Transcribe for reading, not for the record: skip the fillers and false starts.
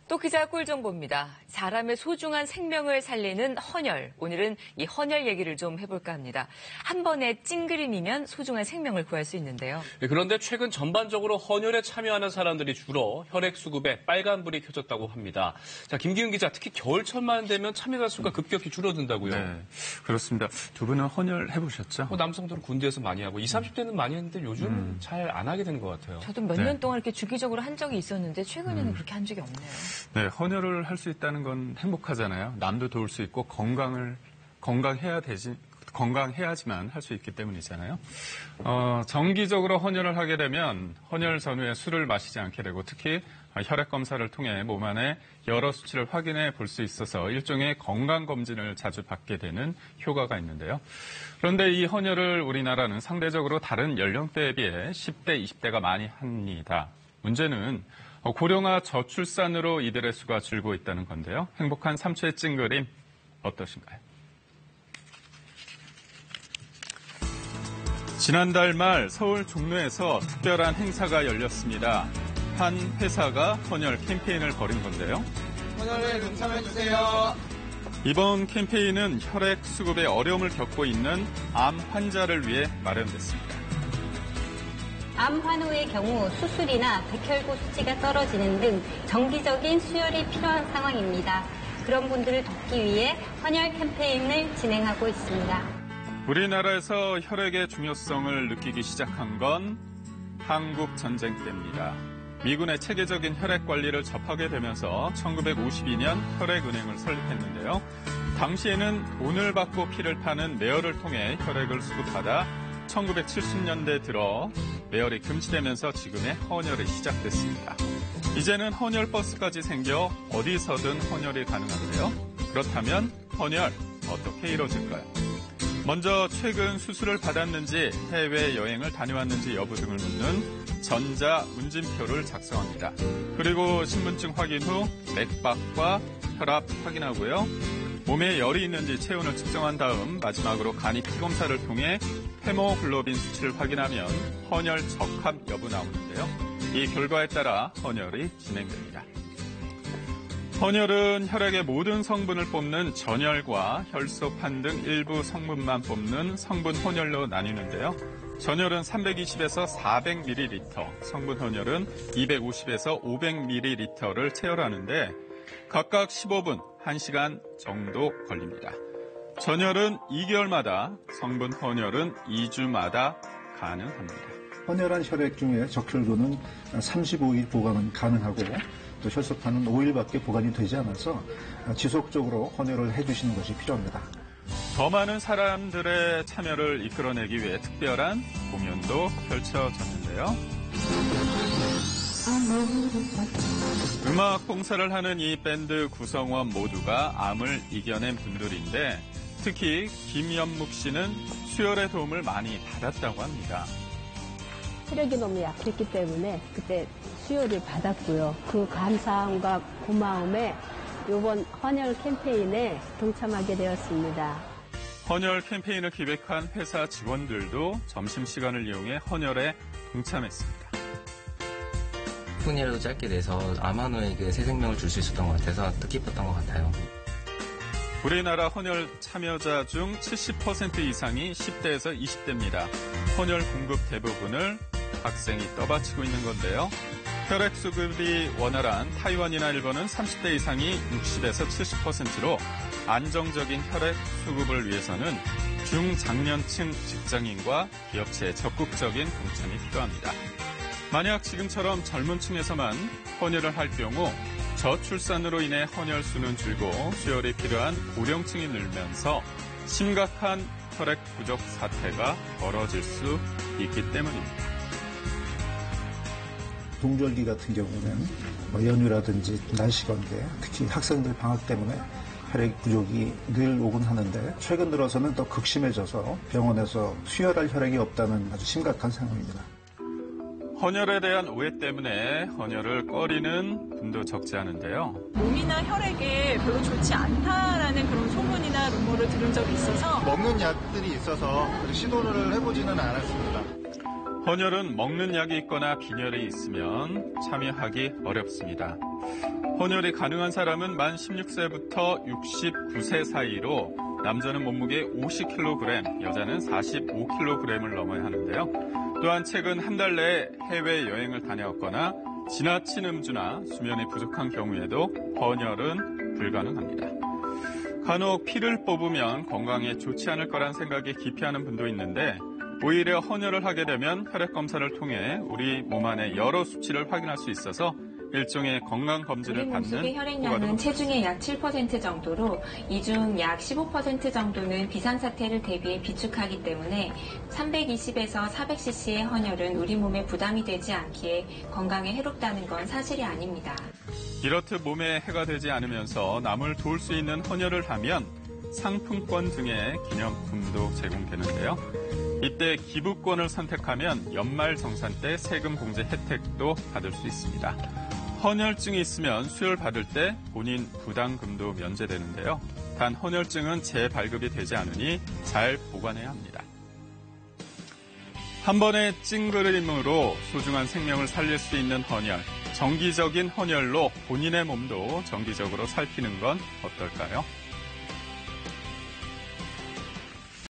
또 기자 꿀정보입니다. 사람의 소중한 생명을 살리는 헌혈. 오늘은 이 헌혈 얘기를 좀 해볼까 합니다. 한 번에 찡그림이면 소중한 생명을 구할 수 있는데요. 그런데 최근 전반적으로 헌혈에 참여하는 사람들이 줄어 혈액 수급에 빨간불이 켜졌다고 합니다. 자, 김기훈 기자, 특히 겨울철만 되면 참여자 수가 급격히 줄어든다고요. 네, 그렇습니다. 두 분은 헌혈 해보셨죠? 남성들은 군대에서 많이 하고 20, 30대는 많이 했는데 요즘 잘 안 하게 된 것 같아요. 저도 몇 년 동안 이렇게 주기적으로 한 적이 있었는데 최근에는 그렇게 한 적이 없네요. 네, 헌혈을 할 수 있다는 건 행복하잖아요. 남도 도울 수 있고 건강해야지만 할 수 있기 때문이잖아요. 정기적으로 헌혈을 하게 되면 헌혈 전후에 술을 마시지 않게 되고 특히 혈액 검사를 통해 몸 안에 여러 수치를 확인해 볼 수 있어서 일종의 건강검진을 자주 받게 되는 효과가 있는데요. 그런데 이 헌혈을 우리나라는 상대적으로 다른 연령대에 비해 10대, 20대가 많이 합니다. 문제는 고령화 저출산으로 이들의 수가 줄고 있다는 건데요. 행복한 삼초의 찡그림 어떠신가요? 지난달 말 서울 종로에서 특별한 행사가 열렸습니다. 한 회사가 헌혈 캠페인을 벌인 건데요. 헌혈에 동참해주세요. 이번 캠페인은 혈액 수급에 어려움을 겪고 있는 암 환자를 위해 마련됐습니다. 암 환우의 경우 수술이나 백혈구 수치가 떨어지는 등 정기적인 수혈이 필요한 상황입니다. 그런 분들을 돕기 위해 헌혈 캠페인을 진행하고 있습니다. 우리나라에서 혈액의 중요성을 느끼기 시작한 건 한국 전쟁 때입니다. 미군의 체계적인 혈액 관리를 접하게 되면서 1952년 혈액은행을 설립했는데요. 당시에는 돈을 받고 피를 파는 매혈을 통해 혈액을 수급하다 1970년대 들어 매혈이 금지되면서 지금의 헌혈이 시작됐습니다. 이제는 헌혈 버스까지 생겨 어디서든 헌혈이 가능한데요. 그렇다면 헌혈 어떻게 이루어질까요? 먼저 최근 수술을 받았는지 해외여행을 다녀왔는지 여부 등을 묻는 전자문진표를 작성합니다. 그리고 신분증 확인 후 맥박과 혈압 확인하고요. 몸에 열이 있는지 체온을 측정한 다음 마지막으로 간이 피검사를 통해 헤모글로빈 수치를 확인하면 헌혈 적합 여부 나오는데요. 이 결과에 따라 헌혈이 진행됩니다. 헌혈은 혈액의 모든 성분을 뽑는 전혈과 혈소판 등 일부 성분만 뽑는 성분 혼혈로 나뉘는데요. 전혈은 320에서 400ml, 성분 혼혈은 250에서 500ml를 체열하는데 각각 15분, 1시간 정도 걸립니다. 전혈은 2개월마다, 성분 혼혈은 2주마다 가능합니다. 헌혈한 혈액 중에 적혈구는 35일 보관은 가능하고 또 혈소판은 5일밖에 보관이 되지 않아서 지속적으로 헌혈을 해주시는 것이 필요합니다. 더 많은 사람들의 참여를 이끌어내기 위해 특별한 공연도 펼쳐졌는데요. 음악 봉사를 하는 이 밴드 구성원 모두가 암을 이겨낸 분들인데 특히 김연묵 씨는 수혈의 도움을 많이 받았다고 합니다. 체력이 너무 약했기 때문에 그때 수혈을 받았고요. 그 감사함과 고마움에 이번 헌혈 캠페인에 동참하게 되었습니다. 헌혈 캠페인을 기획한 회사 직원들도 점심시간을 이용해 헌혈에 동참했습니다. 분이라도 짧게 내서 암 환우에게 새 생명을 줄 수 있었던 것 같아서 뜻깊었던 것 같아요. 우리나라 헌혈 참여자 중 70% 이상이 10대에서 20대입니다. 헌혈 공급 대부분을 학생이 떠받치고 있는 건데요. 혈액 수급이 원활한 타이완이나 일본은 30대 이상이 60에서 70%로 안정적인 혈액 수급을 위해서는 중장년층 직장인과 기업체의 적극적인 동참이 필요합니다. 만약 지금처럼 젊은 층에서만 헌혈을 할 경우 저출산으로 인해 헌혈 수는 줄고 수혈이 필요한 고령층이 늘면서 심각한 혈액 부족 사태가 벌어질 수 있기 때문입니다. 동절기 같은 경우는 연휴라든지 날씨 관계, 특히 학생들 방학 때문에 혈액 부족이 늘 오곤 하는데 최근 들어서는 더 극심해져서 병원에서 수혈할 혈액이 없다는 아주 심각한 상황입니다. 헌혈에 대한 오해 때문에 헌혈을 꺼리는 분도 적지 않은데요. 몸이나 혈액에 별로 좋지 않다라는 그런 소문이나 루머를 들은 적이 있어서 먹는 약들이 있어서 시도를 해보지는 않았습니다. 헌혈은 먹는 약이 있거나 빈혈이 있으면 참여하기 어렵습니다. 헌혈이 가능한 사람은 만 16세부터 69세 사이로 남자는 몸무게 50kg, 여자는 45kg을 넘어야 하는데요. 또한 최근 한 달 내에 해외여행을 다녀왔거나 지나친 음주나 수면이 부족한 경우에도 헌혈은 불가능합니다. 간혹 피를 뽑으면 건강에 좋지 않을 거란 생각에 기피하는 분도 있는데 오히려 헌혈을 하게 되면 혈액 검사를 통해 우리 몸 안의 여러 수치를 확인할 수 있어서 일종의 건강 검진을 우리 받는 몸속의 혈액량은 체중의 약 7% 정도로 이 중 약 15% 정도는 비상사태를 대비해 비축하기 때문에 320에서 400cc의 헌혈은 우리 몸에 부담이 되지 않기에 건강에 해롭다는 건 사실이 아닙니다. 이렇듯 몸에 해가 되지 않으면서 남을 도울 수 있는 헌혈을 하면 상품권 등의 기념품도 제공되는데요. 이때 기부권을 선택하면 연말정산 때 세금 공제 혜택도 받을 수 있습니다. 헌혈증이 있으면 수혈 받을 때 본인 부담금도 면제되는데요. 단 헌혈증은 재발급이 되지 않으니 잘 보관해야 합니다. 한 번의 찡그림으로 소중한 생명을 살릴 수 있는 헌혈, 정기적인 헌혈로 본인의 몸도 정기적으로 살피는 건 어떨까요?